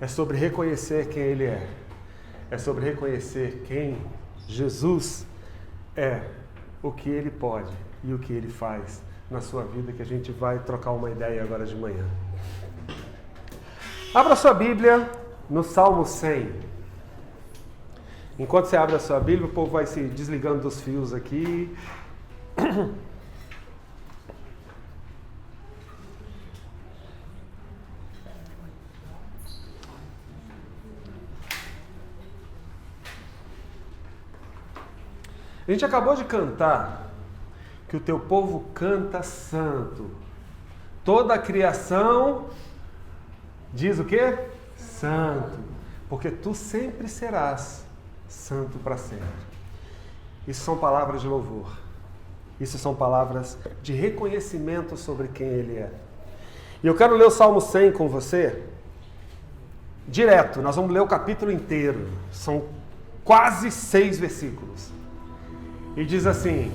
É sobre reconhecer quem Ele é. É sobre reconhecer quem Jesus é, o que Ele pode e o que Ele faz na sua vida, que a gente vai trocar uma ideia agora de manhã. Abra sua Bíblia no Salmo 100. Enquanto você abre a sua Bíblia, o povo vai se desligando dos fios aqui. A gente acabou de cantar que o teu povo canta santo. Toda a criação diz o quê? Santo. Porque tu sempre serás santo para sempre. Isso são palavras de louvor. Isso são palavras de reconhecimento sobre quem Ele é. E eu quero ler o Salmo 100 com você. Direto, nós vamos ler o capítulo inteiro. São quase 6 versículos. E diz assim,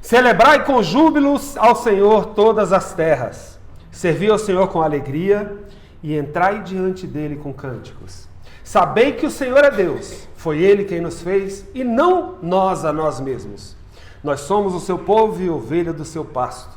celebrai com júbilos ao Senhor todas as terras, servi ao Senhor com alegria e entrai diante dele com cânticos. Sabei que o Senhor é Deus, foi Ele quem nos fez e não nós a nós mesmos. Nós somos o seu povo e ovelha do seu pasto.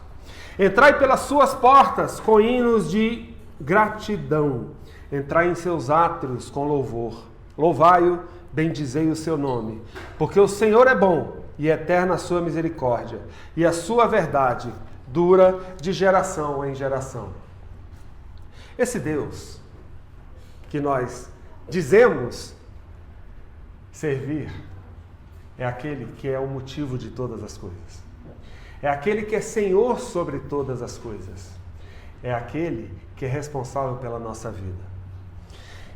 Entrai pelas suas portas com hinos de gratidão, entrai em seus átrios com louvor. Louvai-o, bendizei o seu nome, porque o Senhor é bom e eterna a sua misericórdia, e a sua verdade dura de geração em geração. Esse Deus que nós dizemos servir é aquele que é o motivo de todas as coisas. É aquele que é Senhor sobre todas as coisas. É aquele que é responsável pela nossa vida.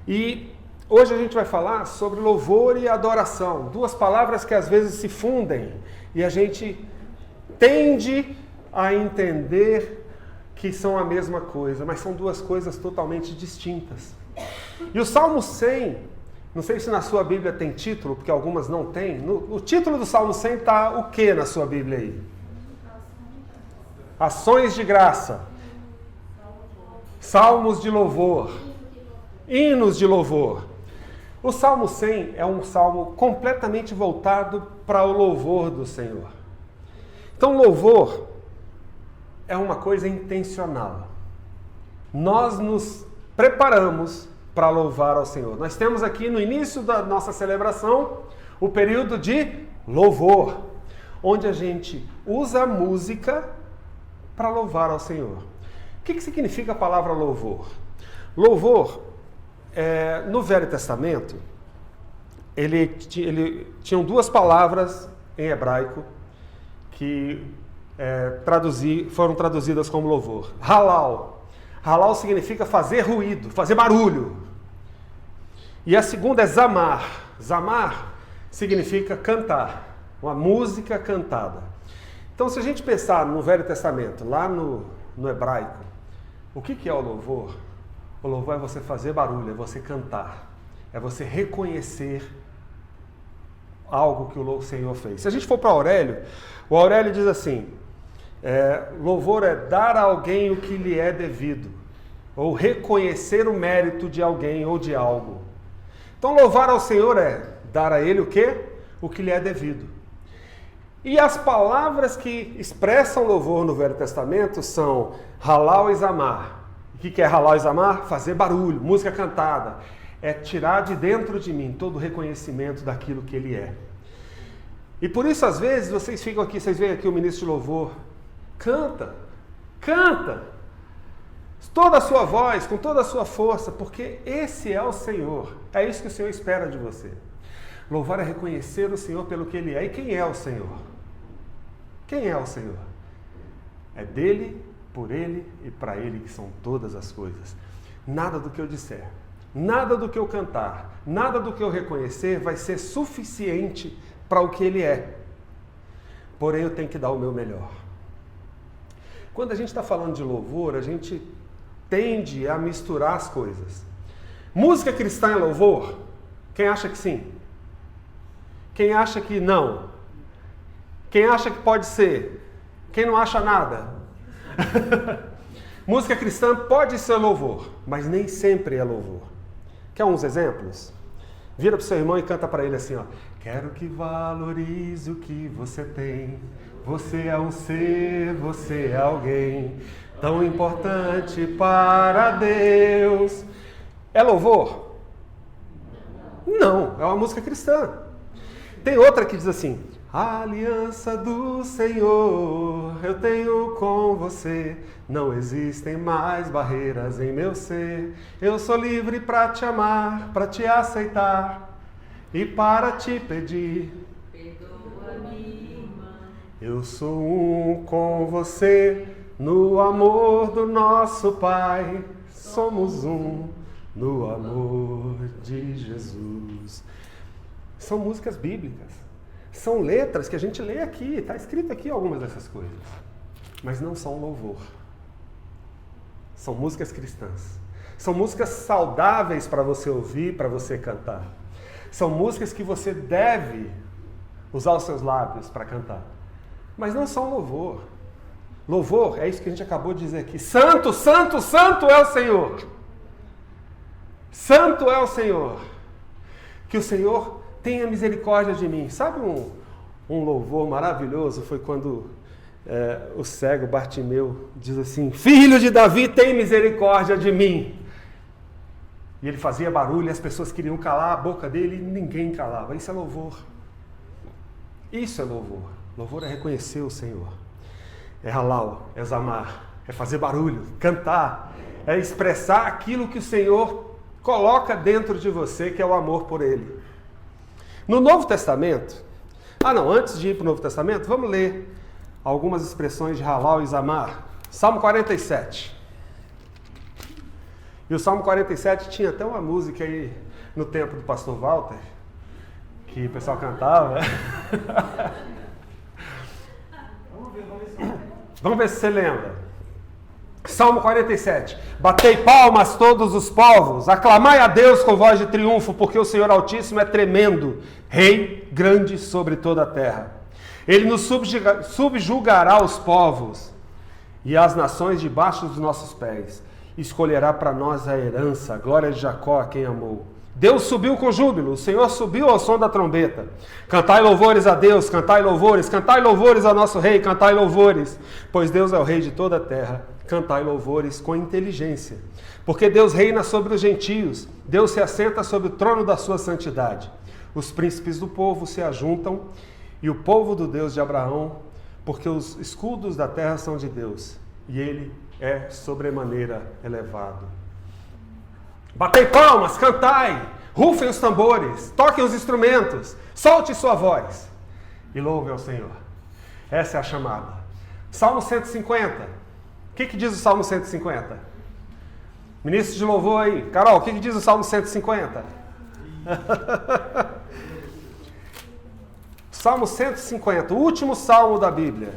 E hoje a gente vai falar sobre louvor e adoração, 2 palavras que às vezes se fundem e a gente tende a entender que são a mesma coisa, mas são 2 coisas totalmente distintas. E o Salmo 100, não sei se na sua Bíblia tem título, porque algumas não têm, no título do Salmo 100 está o que na sua Bíblia aí? Ações de graça, salmos de louvor, hinos de louvor. O Salmo 100 é um salmo completamente voltado para o louvor do Senhor. Então, louvor é uma coisa intencional. Nós nos preparamos para louvar ao Senhor. Nós temos aqui no início da nossa celebração o período de louvor, onde a gente usa a música para louvar ao Senhor. O que significa a palavra louvor? Louvor, no Velho Testamento, ele tinham 2 palavras em hebraico que foram traduzidas como louvor. Halal. Halal significa fazer ruído, fazer barulho. E a segunda é zamar. Zamar significa cantar, uma música cantada. Então, se a gente pensar no Velho Testamento, lá no hebraico, o que é o louvor? O louvor é você fazer barulho, é você cantar, é você reconhecer algo que o Senhor fez. Se a gente for para Aurélio, o Aurélio diz assim, louvor é dar a alguém o que lhe é devido, ou reconhecer o mérito de alguém ou de algo. Então louvar ao Senhor é dar a Ele o quê? O que lhe é devido. E as palavras que expressam louvor no Velho Testamento são halal e zamar. O que é halal e zamar? Fazer barulho, música cantada. É tirar de dentro de mim todo o reconhecimento daquilo que Ele é. E por isso, às vezes, vocês veem aqui o ministro de louvor. Canta, toda a sua voz, com toda a sua força, porque esse é o Senhor. É isso que o Senhor espera de você. Louvar é reconhecer o Senhor pelo que Ele é. E quem é o Senhor? Quem é o Senhor? É dele, por Ele e para Ele que são todas as coisas. Nada do que eu disser, nada do que eu cantar, nada do que eu reconhecer vai ser suficiente para o que Ele é. Porém, eu tenho que dar o meu melhor. Quando a gente está falando de louvor, a gente tende a misturar as coisas. Música cristã é louvor? Quem acha que sim? Quem acha que não? Quem acha que pode ser? Quem não acha nada? Música cristã pode ser louvor, mas nem sempre é louvor. Quer uns exemplos? Vira para o seu irmão e canta para ele assim, ó. Quero que valorize o que você tem. Você é um ser, você é alguém tão importante para Deus. É louvor? Não, é uma música cristã. Tem outra que diz assim: a aliança do Senhor eu tenho com você. Não existem mais barreiras em meu ser. Eu sou livre para te amar, para te aceitar e para te pedir. Perdoa-me, irmã. Eu sou um com você no amor do nosso Pai. Somos um no amor de Jesus. São músicas bíblicas. São letras que a gente lê aqui. Está escrito aqui algumas dessas coisas. Mas não são louvor. São músicas cristãs. São músicas saudáveis para você ouvir, para você cantar. São músicas que você deve usar os seus lábios para cantar. Mas não são louvor. Louvor é isso que a gente acabou de dizer aqui. Santo, santo, santo é o Senhor. Santo é o Senhor. Que o Senhor tenha misericórdia de mim. Sabe um louvor maravilhoso? Foi quando o cego Bartimeu diz assim: Filho de Davi, tem misericórdia de mim. E ele fazia barulho e as pessoas queriam calar a boca dele e ninguém calava. Isso é louvor. Isso é louvor. Louvor é reconhecer o Senhor. É halal, é zamar, é fazer barulho, cantar, é expressar aquilo que o Senhor coloca dentro de você, que é o amor por Ele. No Novo Testamento, antes de ir para o Novo Testamento, vamos ler algumas expressões de halal e zamar. Salmo 47. E o Salmo 47 tinha até uma música aí no tempo do pastor Walter, que o pessoal cantava. Vamos ver se você lembra. Salmo 47. Batei palmas todos os povos, aclamai a Deus com voz de triunfo, porque o Senhor Altíssimo é tremendo, Rei grande sobre toda a terra. Ele nos subjugará os povos e as nações debaixo dos nossos pés. Escolherá para nós a herança, a glória de Jacó, a quem amou. Deus subiu com júbilo, o Senhor subiu ao som da trombeta. Cantai louvores a Deus, cantai louvores ao nosso Rei, cantai louvores, pois Deus é o Rei de toda a terra. Cantai louvores com inteligência, porque Deus reina sobre os gentios, Deus se assenta sobre o trono da sua santidade. Os príncipes do povo se ajuntam, e o povo do Deus de Abraão, porque os escudos da terra são de Deus, e ele é sobremaneira elevado. Batei palmas, cantai, rufem os tambores, toquem os instrumentos, solte sua voz e louve ao Senhor. Essa é a chamada. Salmo 150. O que diz o Salmo 150? Ministro de louvor aí. Carol, o que diz o Salmo 150? Salmo 150, o último salmo da Bíblia.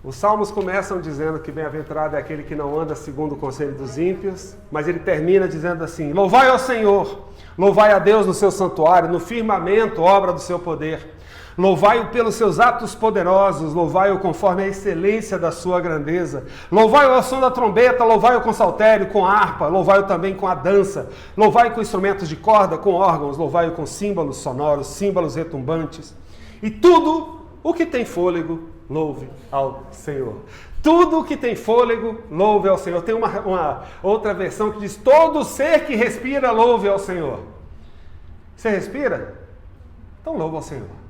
Os salmos começam dizendo que bem-aventurado é aquele que não anda segundo o conselho dos ímpios, mas ele termina dizendo assim: louvai ao Senhor, louvai a Deus no seu santuário, no firmamento, obra do seu poder. Louvai-o pelos seus atos poderosos, louvai-o conforme a excelência da sua grandeza. Louvai-o ao som da trombeta, louvai-o com saltério, com harpa, louvai-o também com a dança. Louvai-o com instrumentos de corda, com órgãos, louvai-o com símbolos sonoros, símbolos retumbantes. E tudo o que tem fôlego, louve ao Senhor. Tudo que tem fôlego, louve ao Senhor. Tem uma outra versão que diz: todo ser que respira, louve ao Senhor. Você respira? Então louva ao Senhor.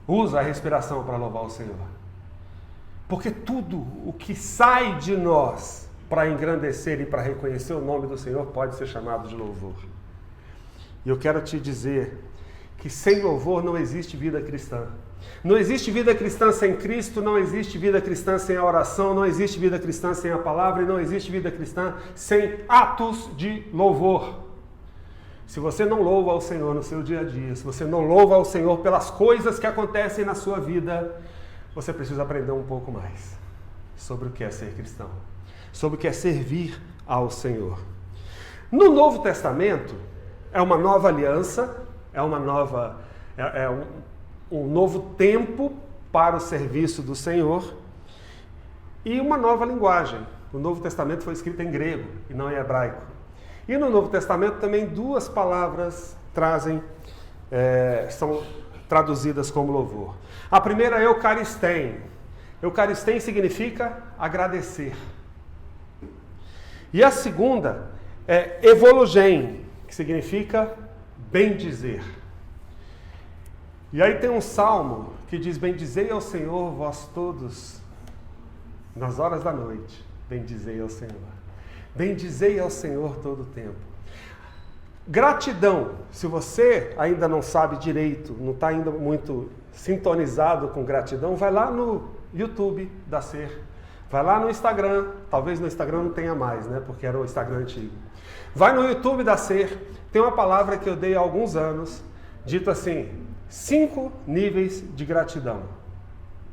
Usa a respiração para louvar o Senhor. Porque tudo o que sai de nós para engrandecer e para reconhecer o nome do Senhor pode ser chamado de louvor. E eu quero te dizer que sem louvor não existe vida cristã. Não existe vida cristã sem Cristo, não existe vida cristã sem a oração, não existe vida cristã sem a palavra e não existe vida cristã sem atos de louvor. Se você não louva ao Senhor no seu dia a dia, se você não louva ao Senhor pelas coisas que acontecem na sua vida, você precisa aprender um pouco mais sobre o que é ser cristão, sobre o que é servir ao Senhor. No Novo Testamento, é uma nova aliança, um novo tempo para o serviço do Senhor. e uma nova linguagem. O Novo Testamento foi escrito em grego e não em hebraico. E no Novo Testamento também duas palavras são traduzidas como louvor. A primeira é Eucaristém. Eucaristém significa agradecer. E a segunda é Evologem, que significa bendizer. E aí tem um salmo que diz: bendizei ao Senhor vós todos nas horas da noite. Bendizei ao Senhor. Bendizei ao Senhor todo o tempo. Gratidão. Se você ainda não sabe direito, não está ainda muito sintonizado com gratidão, vai lá no YouTube da Ser. Vai lá no Instagram. Talvez no Instagram não tenha mais, né? Porque era o Instagram antigo. Vai no YouTube da Ser. Tem uma palavra que eu dei há alguns anos, dito assim: 5 níveis de gratidão.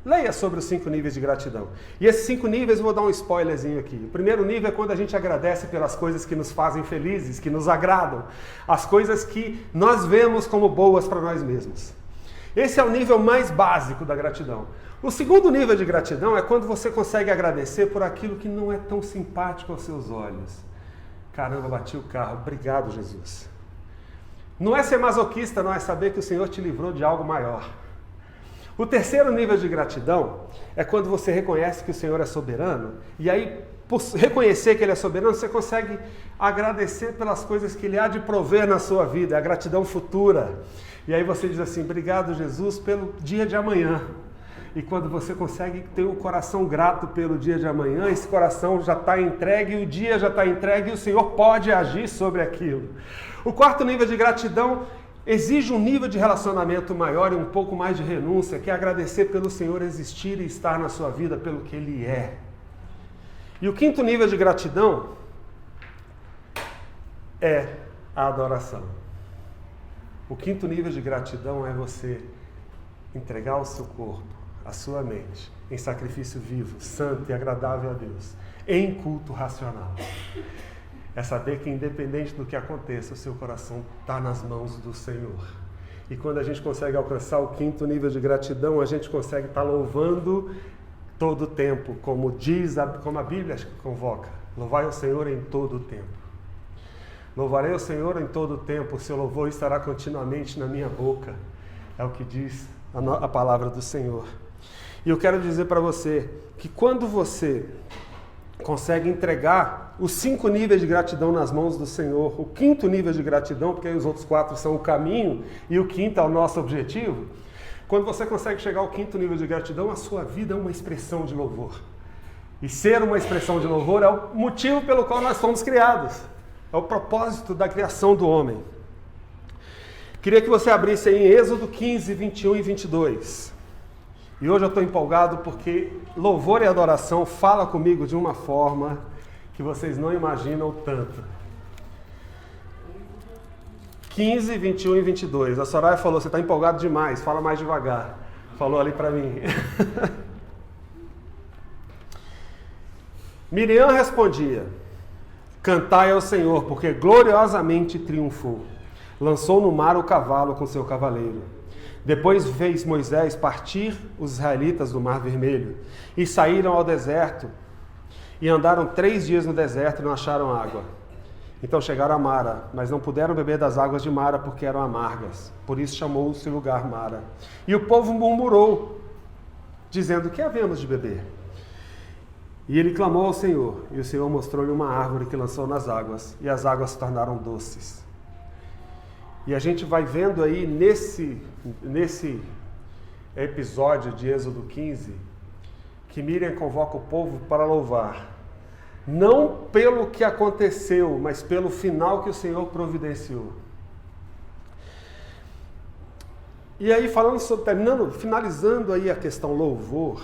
Leia sobre os 5 níveis de gratidão. E esses 5 níveis, eu vou dar um spoilerzinho aqui. O primeiro nível é quando a gente agradece pelas coisas que nos fazem felizes, que nos agradam. As coisas que nós vemos como boas para nós mesmos. Esse é o nível mais básico da gratidão. O segundo nível de gratidão é quando você consegue agradecer por aquilo que não é tão simpático aos seus olhos. Caramba, bati o carro. Obrigado, Jesus. Não é ser masoquista, não é saber que o Senhor te livrou de algo maior. O terceiro nível de gratidão é quando você reconhece que o Senhor é soberano, e aí, por reconhecer que Ele é soberano, você consegue agradecer pelas coisas que Ele há de prover na sua vida, é a gratidão futura. E aí você diz assim: obrigado, Jesus, pelo dia de amanhã. E quando você consegue ter o coração grato pelo dia de amanhã, esse coração já está entregue, o dia já está entregue e o Senhor pode agir sobre aquilo. O quarto nível de gratidão exige um nível de relacionamento maior e um pouco mais de renúncia, que é agradecer pelo Senhor existir e estar na sua vida pelo que Ele é. E o quinto nível de gratidão é a adoração. O quinto nível de gratidão é você entregar o seu corpo, a sua mente, em sacrifício vivo, santo e agradável a Deus, em culto racional. É saber que independente do que aconteça, o seu coração está nas mãos do Senhor. E quando a gente consegue alcançar o quinto nível de gratidão, a gente consegue estar louvando todo o tempo, como a Bíblia convoca. Louvai o Senhor em todo o tempo. Louvarei o Senhor em todo o tempo, o seu louvor estará continuamente na minha boca. É o que diz a palavra do Senhor. E eu quero dizer para você que quando você consegue entregar os 5 níveis de gratidão nas mãos do Senhor, o quinto nível de gratidão, porque aí os outros 4 são o caminho e o quinto é o nosso objetivo. Quando você consegue chegar ao quinto nível de gratidão, a sua vida é uma expressão de louvor. E ser uma expressão de louvor é o motivo pelo qual nós fomos criados. É o propósito da criação do homem. Queria que você abrisse aí em Êxodo 15, 21 e 22. E hoje eu estou empolgado porque louvor e adoração fala comigo de uma forma que vocês não imaginam tanto. 15, 21 e 22. A Soraya falou: você está empolgado demais, fala mais devagar. Falou ali para mim. Miriam respondia: cantai ao Senhor, porque gloriosamente triunfou. Lançou no mar o cavalo com seu cavaleiro. Depois fez Moisés partir os israelitas do Mar Vermelho, e saíram ao deserto, e andaram 3 dias no deserto e não acharam água. Então chegaram a Mara, mas não puderam beber das águas de Mara, porque eram amargas. Por isso chamou-se o lugar Mara. E o povo murmurou, dizendo: que havemos de beber? E ele clamou ao Senhor, e o Senhor mostrou-lhe uma árvore que lançou nas águas, e as águas se tornaram doces. E a gente vai vendo aí nesse episódio de Êxodo 15, que Miriam convoca o povo para louvar. Não pelo que aconteceu, mas pelo final que o Senhor providenciou. E aí finalizando aí a questão louvor,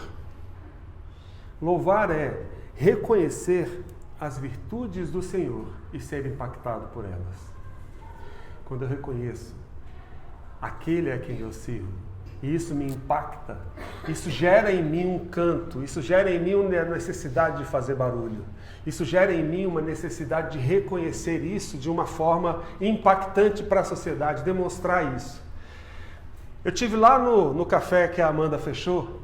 louvar é reconhecer as virtudes do Senhor e ser impactado por elas. Quando eu reconheço, aquele é quem eu sirvo, e isso me impacta, isso gera em mim um canto, isso gera em mim uma necessidade de fazer barulho, isso gera em mim uma necessidade de reconhecer isso de uma forma impactante para a sociedade, demonstrar isso. Eu tive lá no café que a Amanda fechou,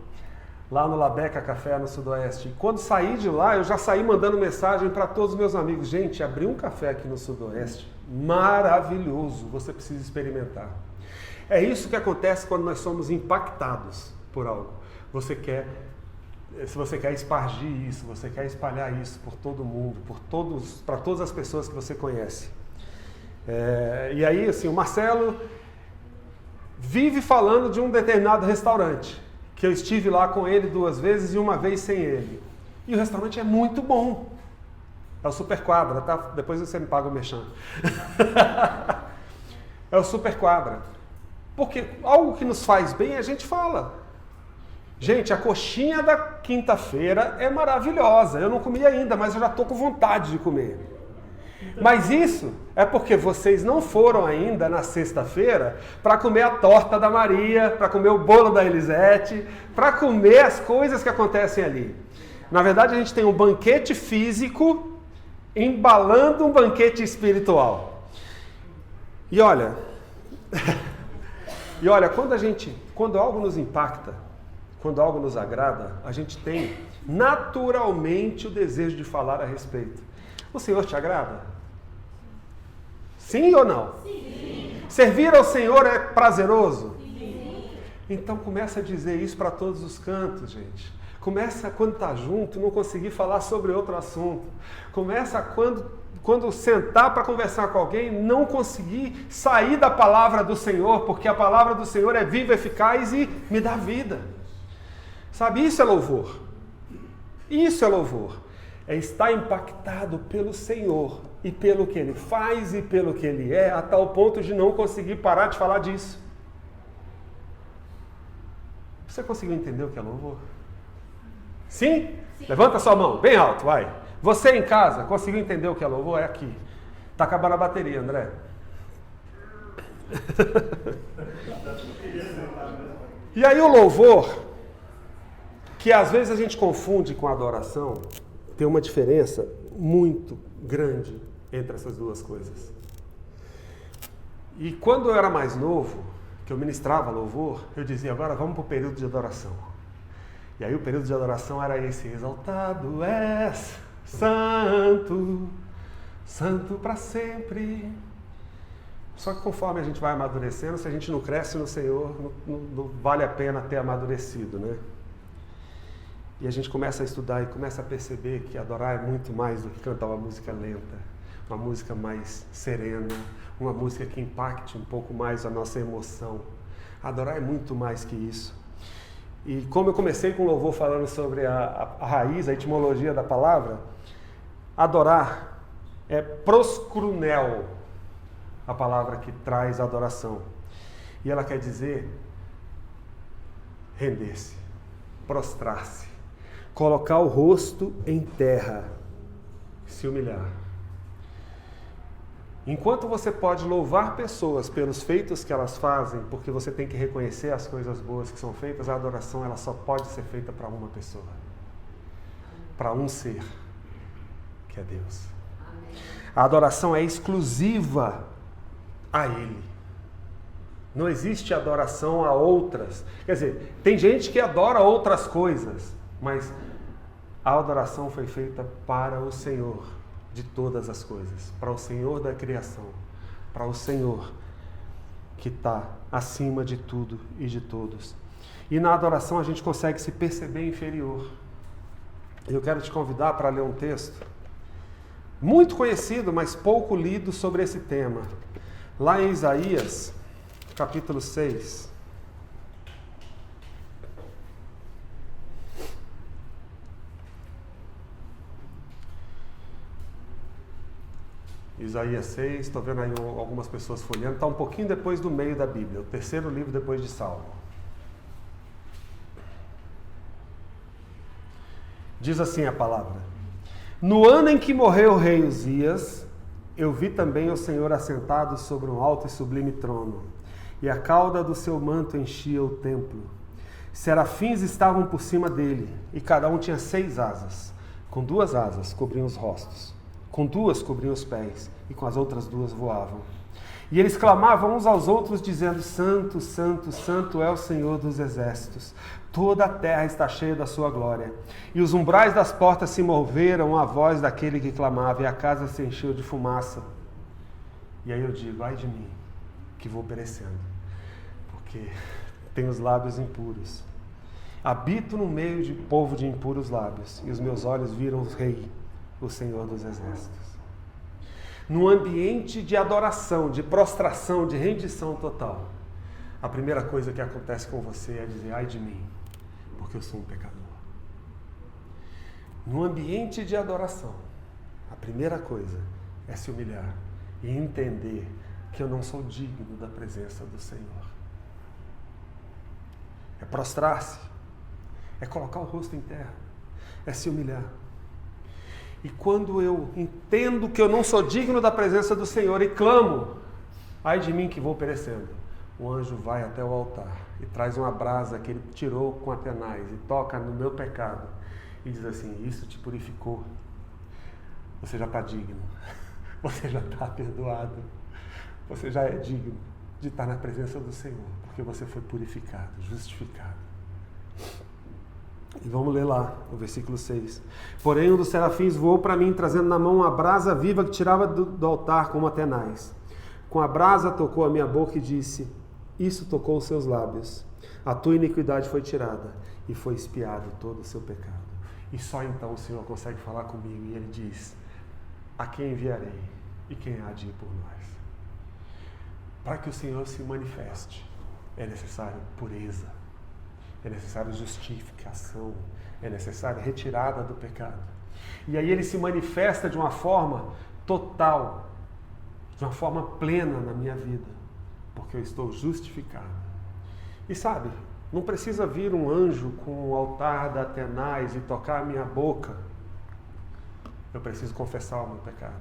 lá no Labeca Café, no Sudoeste. E quando saí de lá, eu já saí mandando mensagem para todos os meus amigos. Gente, abri um café aqui no Sudoeste, maravilhoso, você precisa experimentar. É isso que acontece quando nós somos impactados por algo. Se você quer espargir isso, você quer espalhar isso por todo mundo, para todas as pessoas que você conhece. E aí, assim, o Marcelo vive falando de um determinado restaurante, que eu estive lá com ele 2 vezes e uma vez sem ele. E o restaurante é muito bom. É o Super Quadra, tá? Depois você me paga o merchan. É o Super Quadra. Porque algo que nos faz bem, a gente fala. Gente, a coxinha da quinta-feira é maravilhosa. Eu não comi ainda, mas eu já estou com vontade de comer. Mas isso é porque vocês não foram ainda na sexta-feira para comer a torta da Maria, para comer o bolo da Elisete, para comer as coisas que acontecem ali. Na verdade, a gente tem um banquete físico embalando um banquete espiritual. E olha, quando algo nos impacta, quando algo nos agrada, a gente tem naturalmente o desejo de falar a respeito. O Senhor te agrada? Sim ou não? Sim. Servir ao Senhor é prazeroso? Sim. Então começa a dizer isso para todos os cantos, gente. Começa quando está junto, não conseguir falar sobre outro assunto. Começa quando sentar para conversar com alguém, não conseguir sair da palavra do Senhor, porque a palavra do Senhor é viva, eficaz e me dá vida. Sabe, isso é louvor. Isso é louvor. É estar impactado pelo Senhor e pelo que Ele faz e pelo que Ele é, a tal ponto de não conseguir parar de falar disso. Você conseguiu entender o que é louvor? Sim? Sim. Levanta sua mão, bem alto, vai. Você em casa, conseguiu entender o que é louvor? É aqui. Está acabando a bateria, André. E aí o louvor, que às vezes a gente confunde com adoração, tem uma diferença muito grande entre essas duas coisas. E quando eu era mais novo, que eu ministrava louvor, eu dizia, agora vamos para o período de adoração. E aí o período de adoração era esse, exaltado és, santo, santo para sempre. Só que conforme a gente vai amadurecendo, se a gente não cresce no Senhor, não vale a pena ter amadurecido, né? E a gente começa a estudar e começa a perceber que adorar é muito mais do que cantar uma música lenta, uma música mais serena, uma música que impacte um pouco mais a nossa emoção. Adorar é muito mais que isso. E como eu comecei com o louvor falando sobre a raiz, a etimologia da palavra, adorar é proskrunel, a palavra que traz adoração. E ela quer dizer render-se, prostrar-se, colocar o rosto em terra, se humilhar. Enquanto você pode louvar pessoas pelos feitos que elas fazem, porque você tem que reconhecer as coisas boas que são feitas, a adoração ela só pode ser feita para uma pessoa, para um ser, que é Deus. A adoração é exclusiva a Ele. Não existe adoração a outras. Quer dizer, tem gente que adora outras coisas, mas a adoração foi feita para o Senhor de todas as coisas, para o Senhor da criação, para o Senhor que está acima de tudo e de todos. E na adoração a gente consegue se perceber inferior. Eu quero te convidar para ler um texto muito conhecido, mas pouco lido sobre esse tema. Lá em Isaías, capítulo 6. Isaías 6, estou vendo aí algumas pessoas folheando, está um pouquinho depois do meio da Bíblia, o terceiro livro depois de Salmo. Diz assim a palavra: no ano em que morreu o rei Uzias, eu vi também o Senhor assentado sobre um alto e sublime trono, e a cauda do seu manto enchia o templo. Serafins estavam por cima dele, e cada um tinha 6 asas, com 2 asas cobriam os rostos, Com 2 cobriam os pés, e com as outras 2 voavam. E eles clamavam uns aos outros, dizendo: Santo, Santo, Santo é o Senhor dos exércitos. Toda a terra está cheia da sua glória. E os umbrais das portas se moveram à voz daquele que clamava, e a casa se encheu de fumaça. E aí eu digo: ai de mim, que vou perecendo, porque tenho os lábios impuros. Habito no meio de povo de impuros lábios, e os meus olhos viram o Rei, o Senhor dos exércitos. Num ambiente de adoração, de prostração, de rendição total, a primeira coisa que acontece com você é dizer: ai de mim, porque eu sou um pecador. Num ambiente de adoração, a primeira coisa é se humilhar e entender que eu não sou digno da presença do Senhor. É prostrar-se, é colocar o rosto em terra, é se humilhar. E quando eu entendo que eu não sou digno da presença do Senhor e clamo: ai de mim que vou perecendo, o anjo vai até o altar e traz uma brasa que ele tirou com Atenais e toca no meu pecado e diz assim: isso te purificou, você já está digno, você já está perdoado, você já é digno de estar na presença do Senhor, porque você foi purificado, justificado. E vamos ler lá, o versículo 6. Porém, um dos serafins voou para mim, trazendo na mão uma brasa viva que tirava do altar como Atenais. Com a brasa tocou a minha boca e disse: isso tocou os seus lábios. A tua iniquidade foi tirada e foi expiado todo o seu pecado. E só então o Senhor consegue falar comigo e ele diz: a quem enviarei e quem há de ir por nós? Para que o Senhor se manifeste, é necessário pureza. É necessário justificação, é necessário retirada do pecado. E aí ele se manifesta de uma forma total, de uma forma plena na minha vida, porque eu estou justificado. E sabe, não precisa vir um anjo com o altar da Atenais e tocar a minha boca. Eu preciso confessar o meu pecado.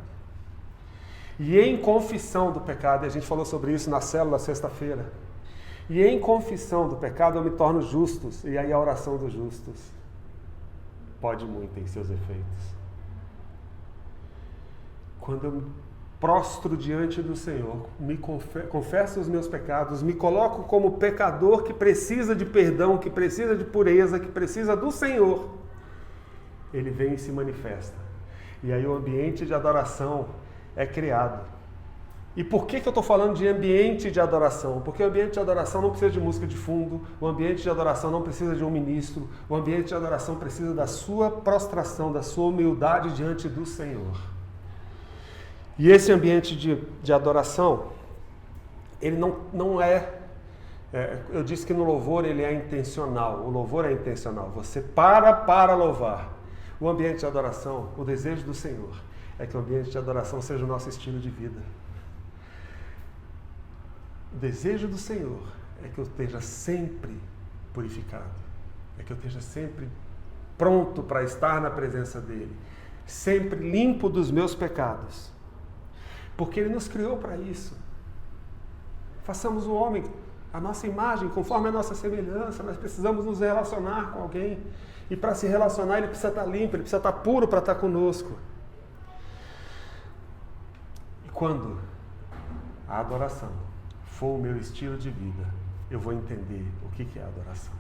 E em confissão do pecado, e a gente falou sobre isso na célula sexta-feira, e em confissão do pecado eu me torno justos, e aí a oração dos justos pode muito em seus efeitos. Quando eu me prostro diante do Senhor, me confesso os meus pecados, me coloco como pecador que precisa de perdão, que precisa de pureza, que precisa do Senhor, Ele vem e se manifesta. E aí o ambiente de adoração é criado. E por que eu estou falando de ambiente de adoração? Porque o ambiente de adoração não precisa de música de fundo, o ambiente de adoração não precisa de um ministro, o ambiente de adoração precisa da sua prostração, da sua humildade diante do Senhor. E esse ambiente de adoração, ele não é, eu disse que no louvor ele é intencional, o louvor é intencional, você para louvar. O ambiente de adoração, o desejo do Senhor, é que o ambiente de adoração seja o nosso estilo de vida. O desejo do Senhor é que eu esteja sempre purificado, é que eu esteja sempre pronto para estar na presença dEle, sempre limpo dos meus pecados, porque Ele nos criou para isso. Façamos o homem a nossa imagem, conforme a nossa semelhança. Nós precisamos nos relacionar com alguém, e para se relacionar ele precisa estar limpo, ele precisa estar puro para estar conosco. E quando a adoração for o meu estilo de vida, eu vou entender o que é adoração.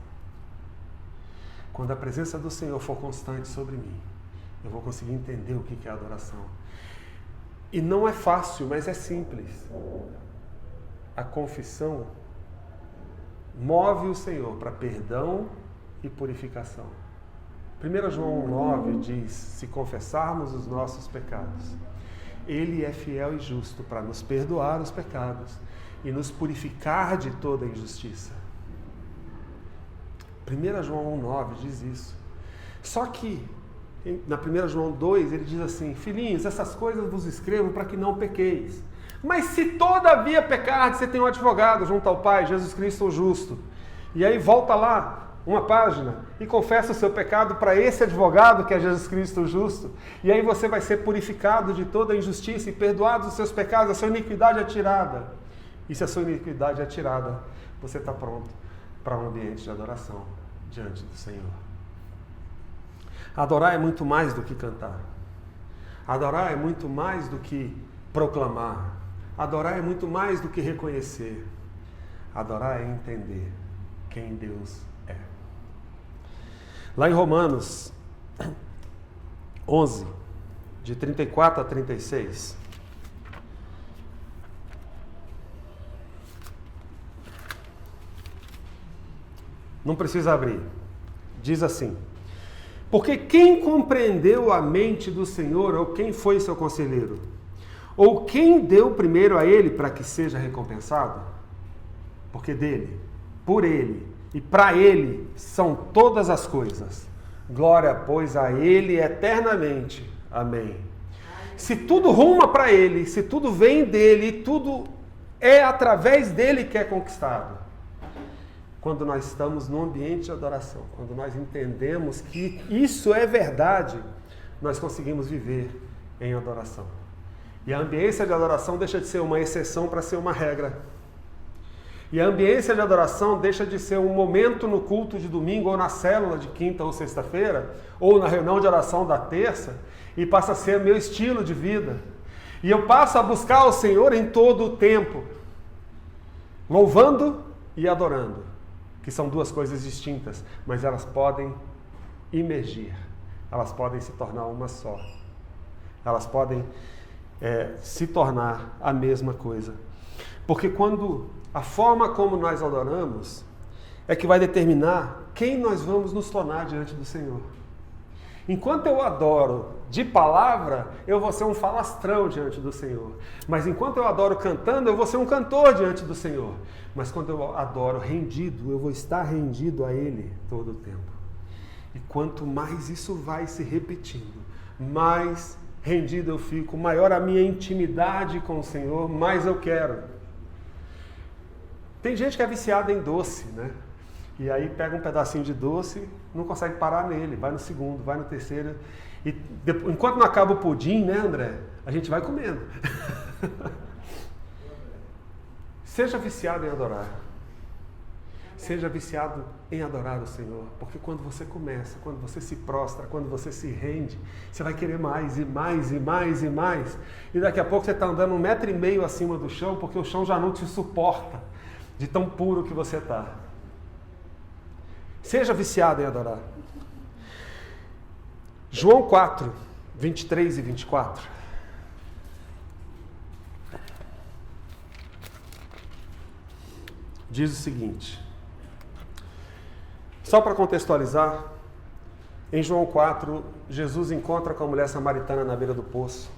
Quando a presença do Senhor for constante sobre mim, eu vou conseguir entender o que é adoração. E não é fácil, mas é simples. A confissão move o Senhor para perdão e purificação. 1 João 9 diz: se confessarmos os nossos pecados, Ele é fiel e justo para nos perdoar os pecados e nos purificar de toda injustiça. 1 João 9 diz isso. Só que, na 1 João 2, ele diz assim: filhinhos, essas coisas vos escrevo para que não pequeis. Mas se todavia pecardes, você tem um advogado junto ao Pai, Jesus Cristo o justo. E aí volta lá, uma página, e confessa o seu pecado para esse advogado que é Jesus Cristo o justo. E aí você vai ser purificado de toda injustiça e perdoados os seus pecados, a sua iniquidade é tirada. E se a sua iniquidade é tirada, você está pronto para um ambiente de adoração diante do Senhor. Adorar é muito mais do que cantar. Adorar é muito mais do que proclamar. Adorar é muito mais do que reconhecer. Adorar é entender quem Deus é. Lá em Romanos 11, de 34 a 36. Não precisa abrir. Diz assim: porque quem compreendeu a mente do Senhor, ou quem foi seu conselheiro? Ou quem deu primeiro a ele para que seja recompensado? Porque dele, por ele e para ele são todas as coisas. Glória, pois, a ele eternamente. Amém. Se tudo ruma para ele, se tudo vem dele, tudo é através dele que é conquistado. Quando nós estamos num ambiente de adoração, quando nós entendemos que isso é verdade, nós conseguimos viver em adoração. E a ambiência de adoração deixa de ser uma exceção para ser uma regra. E a ambiência de adoração deixa de ser um momento no culto de domingo, ou na célula de quinta ou sexta-feira, ou na reunião de oração da terça, e passa a ser meu estilo de vida. E eu passo a buscar o Senhor em todo o tempo, louvando e adorando, que são duas coisas distintas, mas elas podem emergir, elas podem se tornar uma só, elas podem se tornar a mesma coisa. Porque quando a forma como nós adoramos é que vai determinar quem nós vamos nos tornar diante do Senhor. Enquanto eu adoro de palavra, eu vou ser um falastrão diante do Senhor. Mas enquanto eu adoro cantando, eu vou ser um cantor diante do Senhor. Mas quando eu adoro rendido, eu vou estar rendido a Ele todo o tempo. E quanto mais isso vai se repetindo, mais rendido eu fico, maior a minha intimidade com o Senhor, mais eu quero. Tem gente que é viciada em doce, né? E aí pega um pedacinho de doce, não consegue parar nele, vai no segundo, vai no terceiro. E depois, enquanto não acaba o pudim, né, André? A gente vai comendo. Seja viciado em adorar. Seja viciado em adorar o Senhor. Porque quando você começa, quando você se prostra, quando você se rende, você vai querer mais e mais e mais e mais. E daqui a pouco você está andando 1,5 metro acima do chão, porque o chão já não te suporta de tão puro que você está. Seja viciado em adorar. João 4, 23 e 24. Diz o seguinte. Só para contextualizar, em João 4, Jesus encontra com a mulher samaritana na beira do poço.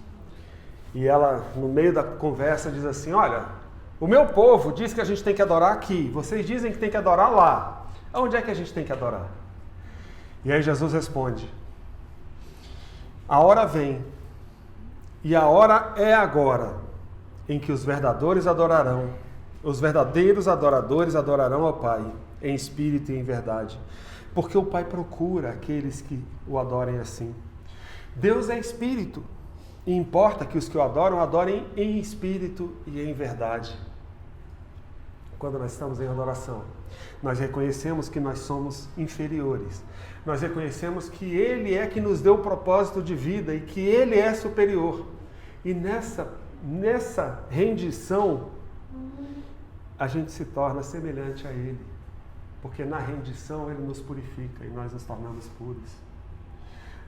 E ela, no meio da conversa, diz assim: olha, o meu povo diz que a gente tem que adorar aqui. Vocês dizem que tem que adorar lá. Onde é que a gente tem que adorar? E aí Jesus responde: a hora vem, e a hora é agora, em que os verdadeiros adoradores adorarão ao Pai, em espírito e em verdade. Porque o Pai procura aqueles que o adorem assim. Deus é espírito, e importa que os que o adoram, adorem em espírito e em verdade. Quando nós estamos em adoração, nós reconhecemos que nós somos inferiores. Nós reconhecemos que Ele é que nos deu o propósito de vida e que Ele é superior. E nessa rendição, a gente se torna semelhante a Ele. Porque na rendição Ele nos purifica e nós nos tornamos puros.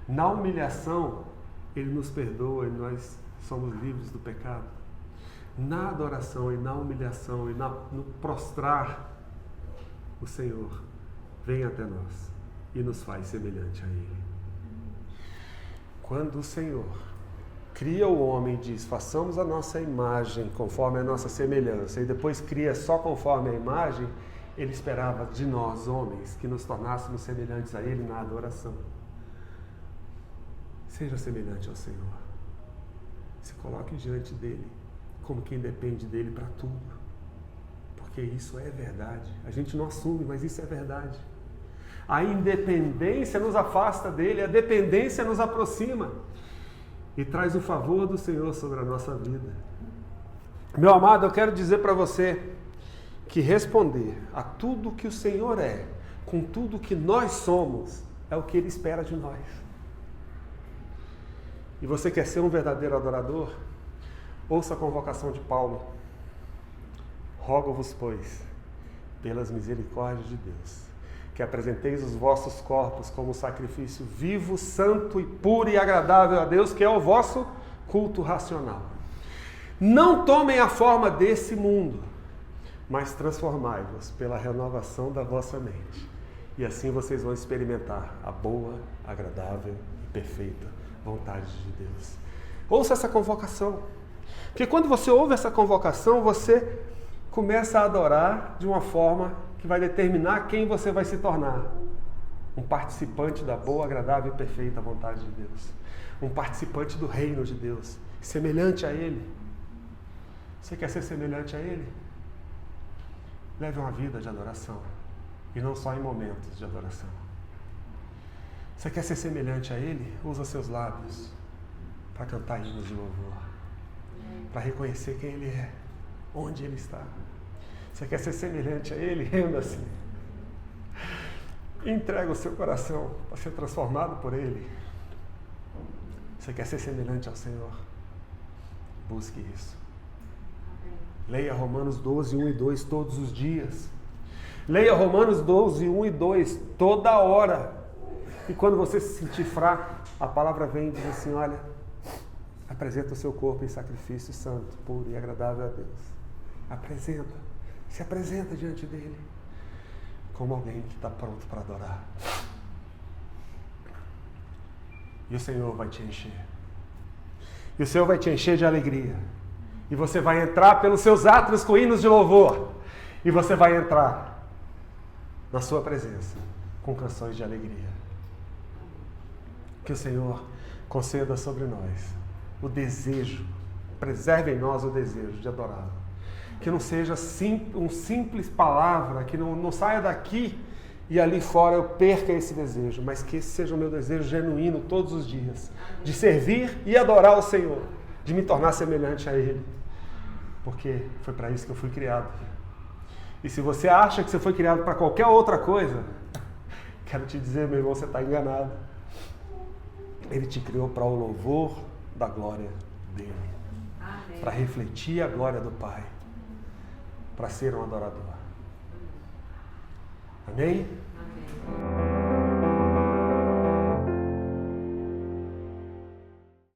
Na humilhação, Ele nos perdoa e nós somos livres do pecado. Na adoração e na humilhação e no prostrar, o Senhor vem até nós e nos faz semelhante a Ele. Quando o Senhor cria o homem e diz: façamos a nossa imagem conforme a nossa semelhança, e depois cria só conforme a imagem, Ele esperava de nós, homens, que nos tornássemos semelhantes a Ele na adoração. Seja semelhante ao Senhor. Se coloque diante dEle, como quem depende dEle para tudo. Porque isso é verdade. A gente não assume, mas isso é verdade. A independência nos afasta dEle, a dependência nos aproxima e traz o favor do Senhor sobre a nossa vida. Meu amado, eu quero dizer para você que responder a tudo que o Senhor é, com tudo que nós somos, é o que Ele espera de nós. e você quer ser um verdadeiro adorador, ouça a convocação de Paulo. Rogo-vos, pois, pelas misericórdias de Deus, que apresenteis os vossos corpos como sacrifício vivo, santo e puro e agradável a Deus, que é o vosso culto racional. Não tomem a forma desse mundo, mas transformai-vos pela renovação da vossa mente. E assim vocês vão experimentar a boa, agradável e perfeita vontade de Deus. Ouça essa convocação. Porque quando você ouve essa convocação, você começa a adorar de uma forma que vai determinar quem você vai se tornar. Um participante da boa, agradável e perfeita vontade de Deus. Um participante do reino de Deus. Semelhante a Ele. Você quer ser semelhante a Ele? Leve uma vida de adoração. E não só em momentos de adoração. Você quer ser semelhante a Ele? Usa seus lábios para cantar hinos de louvor. Para reconhecer quem Ele é. Onde Ele está. Você quer ser semelhante a Ele? Renda-se. Entrega o seu coração para ser transformado por Ele. Você quer ser semelhante ao Senhor? Busque isso. Leia Romanos 12, 1 e 2 todos os dias. Leia Romanos 12, 1 e 2 toda hora. E quando você se sentir fraco, a palavra vem e diz assim, olha, apresenta o seu corpo em sacrifício santo, puro e agradável a Deus. Apresenta. Se apresenta diante dele. Como alguém que está pronto para adorar. E o Senhor vai te encher. E o Senhor vai te encher de alegria. E você vai entrar pelos seus átrios com hinos de louvor. E você vai entrar na sua presença com canções de alegria. Que o Senhor conceda sobre nós o desejo, preserve em nós o desejo de adorá-lo. Que não seja um simples palavra, que não saia daqui e ali fora eu perca esse desejo, mas que esse seja o meu desejo genuíno todos os dias, de servir e adorar o Senhor, de me tornar semelhante a Ele, porque foi para isso que eu fui criado. E se você acha que você foi criado para qualquer outra coisa, quero te dizer, meu irmão, você está enganado. Ele te criou para o louvor da glória dele, para refletir a glória do Pai, para ser um adorador. Amém?